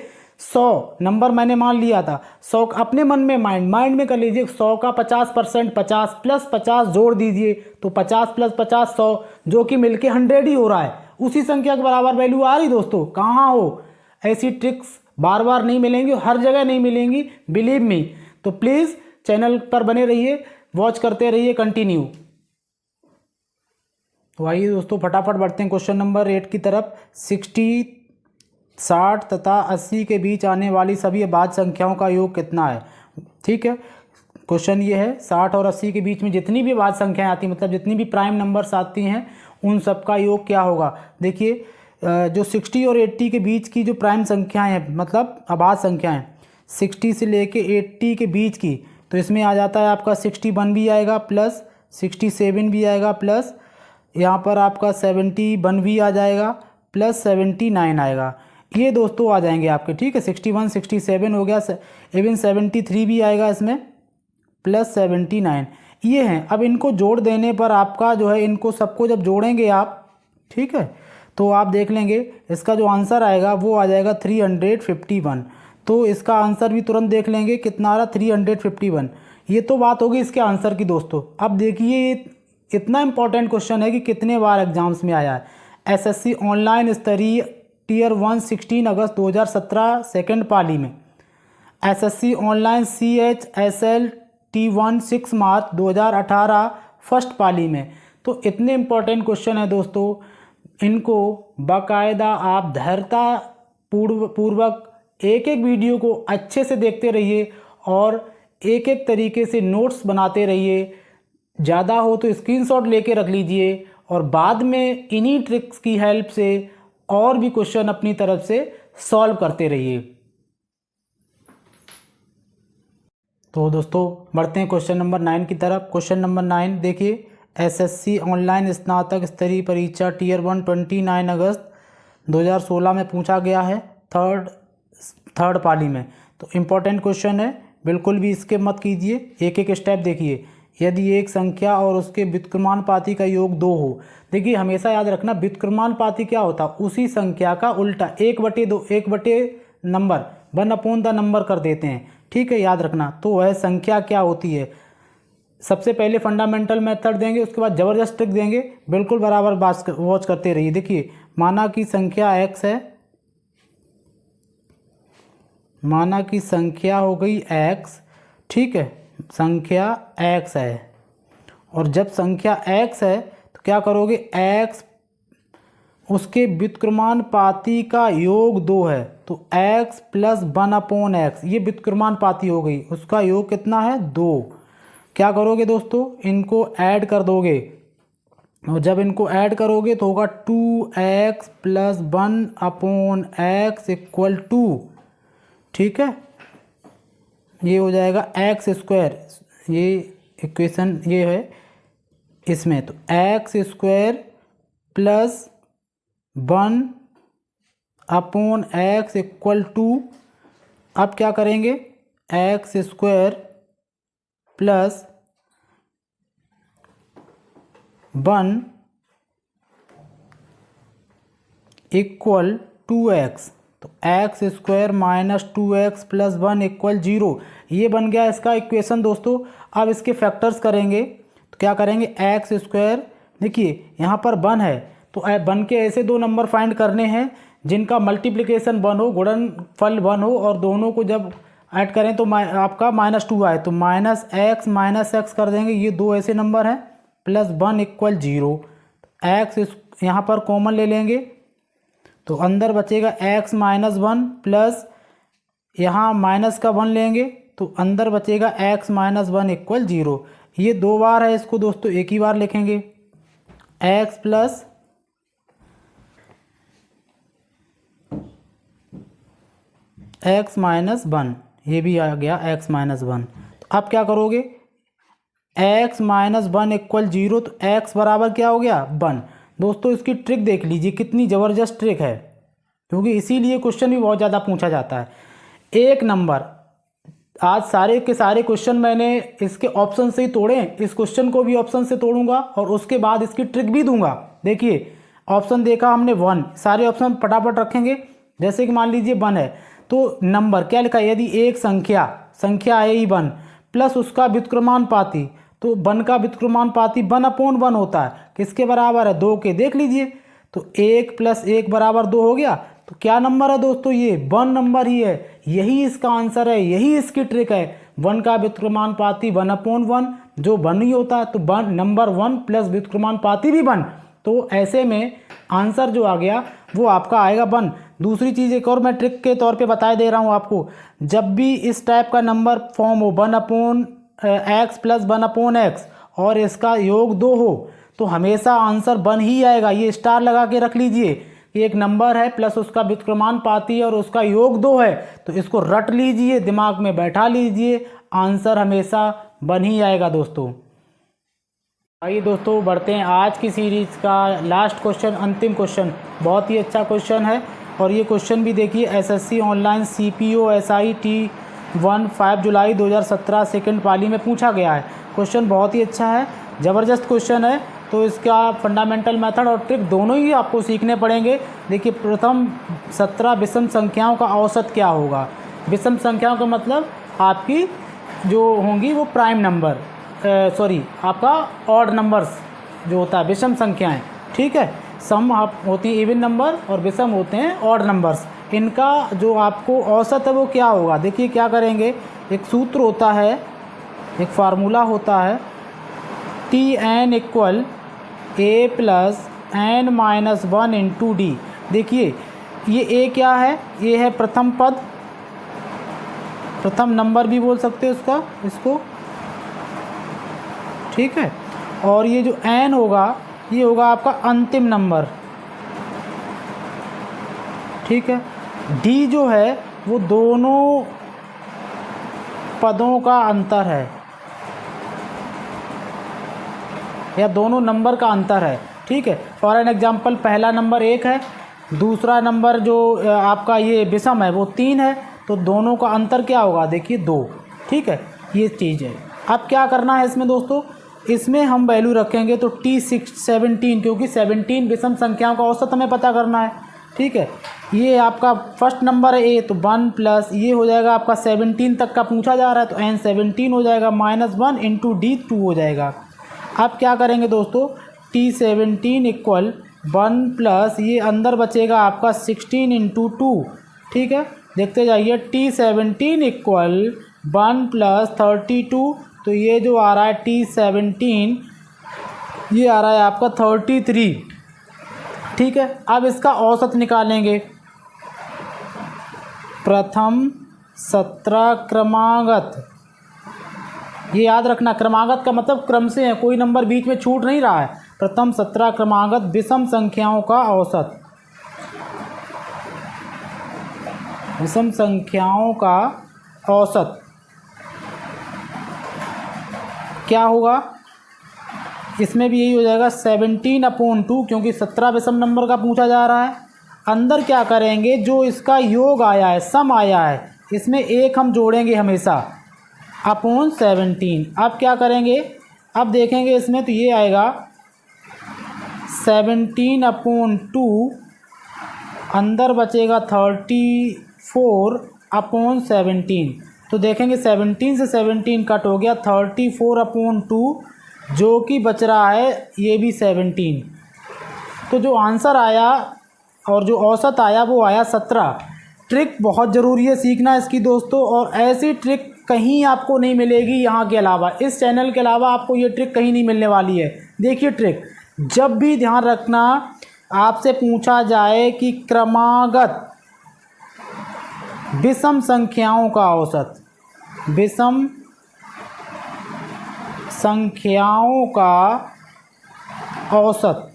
100 नंबर मैंने मान लिया था, 100 अपने मन में माइंड में कर लीजिए, 100 का 50% 50 प्लस 50 जोड़ दीजिए तो 50 प्लस 50 100, जो कि मिलके 100 ही हो रहा है, उसी संख्या के बराबर वैल्यू आ रही दोस्तों। कहाँ हो, ऐसी ट्रिक्स बार बार नहीं मिलेंगी, हर जगह नहीं मिलेंगी, बिलीव मी। तो प्लीज़ चैनल पर बने रहिए, वॉच करते रहिए कंटिन्यू। तो आइए दोस्तों फटाफट बढ़ते हैं क्वेश्चन नंबर 8 की तरफ। 60, 60 तथा 80 के बीच आने वाली सभी अभाज्य संख्याओं का योग कितना है। ठीक है, क्वेश्चन ये है 60 और 80 के बीच में जितनी भी अभाज्य संख्याएं आती हैं, मतलब जितनी भी प्राइम नंबर्स आती हैं, उन सब का योग क्या होगा। देखिए जो 60 और 80 के बीच की जो प्राइम संख्याएं हैं, मतलब अभाज्य संख्याएं 60 से लेके 80 के बीच की, तो इसमें आ जाता है आपका 61 भी आएगा, प्लस 67 भी आएगा, प्लस यहाँ पर आपका 71 भी आ जाएगा, प्लस 79 आएगा। ये दोस्तों आ जाएंगे आपके। ठीक है, 61, 67 हो गया, इवन 73 भी आएगा इसमें, प्लस 79 ये हैं। अब इनको जोड़ देने पर आपका जो है, इनको सबको जब जोड़ेंगे आप, ठीक है, तो आप देख लेंगे इसका जो आंसर आएगा वो आ जाएगा 351। तो इसका आंसर भी तुरंत देख लेंगे कितना आ रहा, 351। ये तो बात होगी इसके आंसर की दोस्तों। अब देखिए इतना इंपॉर्टेंट क्वेश्चन है कि कितने बार एग्जाम्स में आया है। एसएससी ऑनलाइन स्तरीय टीयर 1 16 अगस्त 2017 सेकेंड पाली में, एसएससी ऑनलाइन CHSL T1 6 मार्च 2018 फर्स्ट पाली में। तो इतने इंपॉर्टेंट क्वेश्चन है दोस्तों, इनको बाकायदा आप धैर्यता पूर्वक एक एक वीडियो को अच्छे से देखते रहिए और एक एक तरीके से नोट्स बनाते रहिए। ज़्यादा हो तो स्क्रीनशॉट लेके रख लीजिए और बाद में इन्हीं ट्रिक्स की हेल्प से और भी क्वेश्चन अपनी तरफ से सॉल्व करते रहिए। तो दोस्तों बढ़ते हैं क्वेश्चन नंबर 9 की तरफ। क्वेश्चन नंबर 9 देखिए, एसएससी ऑनलाइन स्नातक स्तरीय परीक्षा टीयर 1 29 अगस्त 2016 में पूछा गया है, थर्ड पाली में। तो इम्पोर्टेंट क्वेश्चन है, बिल्कुल भी स्किप मत कीजिए, एक एक स्टेप देखिए। यदि एक संख्या और उसके व्युत्क्रमानुपाती का योग 2 हो। देखिए हमेशा याद रखना, व्युत्क्रमानुपाती क्या होता है, उसी संख्या का उल्टा 1/2, 1/, नंबर 1/द नंबर कर देते हैं। ठीक है, याद रखना। तो वह संख्या क्या होती है, सबसे पहले फंडामेंटल मेथड देंगे, उसके बाद ज़बरदस्त ट्रिक देंगे, बिल्कुल बराबर वॉच करते रहिए। देखिए माना कि संख्या x है, माना कि संख्या हो गई x, ठीक है, संख्या x है, और जब संख्या x है तो क्या करोगे, x उसके व्युत्क्रमानुपाती का योग 2 है, तो x प्लस 1/x, ये व्युत्क्रमानुपाती हो गई, उसका योग कितना है 2। क्या करोगे दोस्तों, इनको ऐड कर दोगे, और जब इनको ऐड करोगे तो होगा 2x plus 1/x equal to, ठीक है, ये हो जाएगा x स्क्वायर, ये इक्वेशन ये है इसमें, तो x square plus 1/x equal to, अब क्या करेंगे, x square plus 1 equal 2x, तो x square minus 2x plus 1 equal 0, ये बन गया इसका इक्वेशन दोस्तों। अब इसके फैक्टर्स करेंगे तो क्या करेंगे, x स्क्वायर, देखिए यहाँ पर 1 है, तो 1 के ऐसे दो नंबर फाइंड करने हैं जिनका मल्टीप्लिकेशन 1 हो, गुणनफल 1 हो, और दोनों को जब ऐड करें तो आपका -2 आए, तो -x कर देंगे, ये दो ऐसे नंबर हैं, प्लस 1 इक्वल 0, x यहाँ पर कॉमन ले लेंगे तो अंदर बचेगा x माइनस 1 प्लस यहाँ माइनस का 1 लेंगे तो अंदर बचेगा x माइनस 1 इक्वल 0। ये 2 बार है, इसको दोस्तों एक ही बार लिखेंगे, x प्लस x माइनस 1, ये भी आ गया x माइनस 1। तो अब क्या करोगे, x माइनस 1 इक्वल 0, तो x बराबर क्या हो गया 1। दोस्तों इसकी ट्रिक देख लीजिए, कितनी ज़बरदस्त ट्रिक है, क्योंकि इसीलिए क्वेश्चन भी बहुत ज़्यादा पूछा जाता है। एक नंबर, आज सारे के सारे क्वेश्चन मैंने इसके ऑप्शन से ही तोड़े, इस क्वेश्चन को भी ऑप्शन से तोड़ूंगा और उसके बाद इसकी ट्रिक भी दूंगा। देखिए ऑप्शन देखा हमने 1, सारे ऑप्शन फटाफट रखेंगे। जैसे कि मान लीजिए 1 है, तो नंबर क्या लिखा है, यदि एक संख्या है ही 1 प्लस उसका व्युत्क्रमानुपाती, तो 1 का व्युत्क्रमानुपाती 1/1 होता है, किसके बराबर है 2 के। देख लीजिए, तो 1 प्लस 1 बराबर 2 हो गया, तो क्या नंबर है दोस्तों, ये 1 नंबर ही है, यही इसका आंसर है, यही इसकी ट्रिक है। 1 का व्युत्क्रमानुपाती 1/1, जो 1 ही होता है, तो 1 नंबर 1 प्लस व्युत्क्रमानुपाती भी 1, तो ऐसे में आंसर जो आ गया वो आपका आएगा 1। दूसरी चीज़ एक और मैं ट्रिक के तौर पे बता दे रहा हूँ आपको, जब भी इस टाइप का नंबर फॉर्म हो 1/x + 1/x और इसका योग 2 हो तो हमेशा आंसर 1 ही आएगा। ये स्टार लगा के रख लीजिए, ये एक नंबर है प्लस उसका व्युत्क्रमानुपाती है और उसका योग 2 है, तो इसको रट लीजिए, दिमाग में बैठा लीजिए, आंसर हमेशा 1 ही आएगा दोस्तों। आइए दोस्तों बढ़ते हैं आज की सीरीज़ का लास्ट क्वेश्चन, अंतिम क्वेश्चन। बहुत ही अच्छा क्वेश्चन है और ये क्वेश्चन भी देखिए SSC online CPO SI T1 5 जुलाई 2017 सेकंड पाली में पूछा गया है। क्वेश्चन बहुत ही अच्छा है, ज़बरदस्त क्वेश्चन है। तो इसका फंडामेंटल मेथड और ट्रिक दोनों ही आपको सीखने पड़ेंगे। देखिए प्रथम 17 विषम संख्याओं का औसत क्या होगा। विषम संख्याओं का मतलब आपकी जो होंगी वो प्राइम नंबर, आपका ऑड नंबर्स जो होता है, विषम संख्याएं, ठीक है। सम आप होती है इवन नंबर और विषम होते हैं ऑड नंबर्स। इनका जो आपको औसत है वो क्या होगा। देखिए क्या करेंगे, एक सूत्र होता है, एक फार्मूला होता है, Tn = a + n - 1 × d। देखिए ये a क्या है, ये है प्रथम पद, प्रथम नंबर भी बोल सकते हो इसको, ठीक है। और ये जो n होगा ये होगा आपका अंतिम नंबर, ठीक है। d जो है वो दोनों पदों का अंतर है या दोनों नंबर का अंतर है, ठीक है। फॉर एन एग्जांपल पहला नंबर 1 है, दूसरा नंबर जो आपका ये विषम है वो 3 है, तो दोनों का अंतर क्या होगा, देखिए 2, ठीक है। ये चीज़ है। अब क्या करना है इसमें दोस्तों, इसमें हम वैल्यू रखेंगे तो T17, क्योंकि 17 विषम संख्याओं का औसत हमें पता करना है, ठीक है। ये आपका फर्स्ट नंबर है a, तो 1 प्लस ये हो जाएगा आपका 17 तक का पूछा जा रहा है, तो n 17 हो जाएगा, -1 × d 2 हो जाएगा। अब क्या करेंगे दोस्तों, T17 = 1 प्लस ये अंदर बचेगा आपका 16 × 2, ठीक है। देखते जाइए, T17 = 1 + 32, तो ये जो आ रहा है T17 ये आ रहा है आपका 33, ठीक है। अब इसका औसत निकालेंगे, प्रथम 17 क्रमागत, ये याद रखना, क्रमागत का मतलब क्रम से है, कोई नंबर बीच में छूट नहीं रहा है। प्रथम 17 क्रमागत विषम संख्याओं का औसत, विषम संख्याओं का औसत क्या होगा, इसमें भी यही हो जाएगा 17/2, क्योंकि 17 विषम नंबर का पूछा जा रहा है। अंदर क्या करेंगे, जो इसका योग आया है, सम आया है, इसमें 1 हम जोड़ेंगे हमेशा, अपॉन 17। अब क्या करेंगे, अब देखेंगे इसमें तो ये आएगा 17/2, अंदर बचेगा 34/17। तो देखेंगे 17 से 17 कट हो गया, 34/2, जो कि बच रहा है ये भी 17। तो जो आंसर आया और जो औसत आया वो आया 17। ट्रिक बहुत ज़रूरी है सीखना इसकी दोस्तों, और ऐसी ट्रिक कहीं आपको नहीं मिलेगी यहाँ के अलावा, इस चैनल के अलावा आपको ये ट्रिक कहीं नहीं मिलने वाली है। देखिए ट्रिक, जब भी ध्यान रखना आपसे पूछा जाए कि क्रमागत विषम संख्याओं का औसत, विषम संख्याओं का औसत,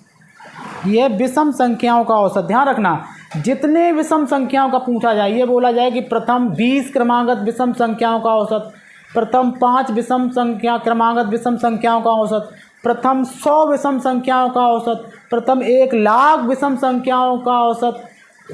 यह विषम संख्याओं का औसत, ध्यान रखना जितने विषम संख्याओं का पूछा जाए, ये बोला जाए कि प्रथम 20 क्रमागत विषम संख्याओं का औसत, प्रथम 5 विषम संख्या क्रमागत विषम संख्याओं का औसत, प्रथम 100 विषम संख्याओं का औसत, प्रथम 1,00,000 विषम संख्याओं का औसत,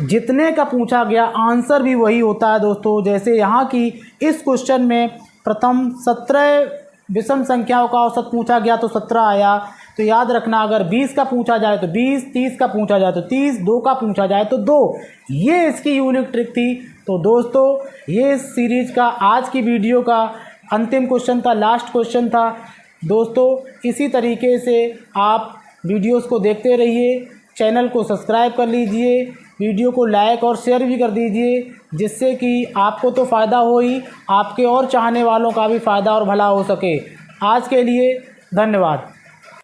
जितने का पूछा गया आंसर भी वही होता है दोस्तों। जैसे यहाँ की इस क्वेश्चन में प्रथम 17 विषम संख्याओं का औसत पूछा गया तो 17 आया। तो याद रखना, अगर 20 का पूछा जाए तो 20, 30 का पूछा जाए तो 30, 2 का पूछा जाए तो 2। ये इसकी यूनिक ट्रिक थी। तो दोस्तों ये इस सीरीज का आज की वीडियो का अंतिम क्वेश्चन था, लास्ट क्वेश्चन था दोस्तों। इसी तरीके से आप वीडियोस को देखते रहिए, चैनल को सब्सक्राइब कर लीजिए, वीडियो को लाइक और शेयर भी कर दीजिए, जिससे कि आपको तो फ़ायदा हो ही, आपके और चाहने वालों का भी फ़ायदा और भला हो सके। आज के लिए धन्यवाद।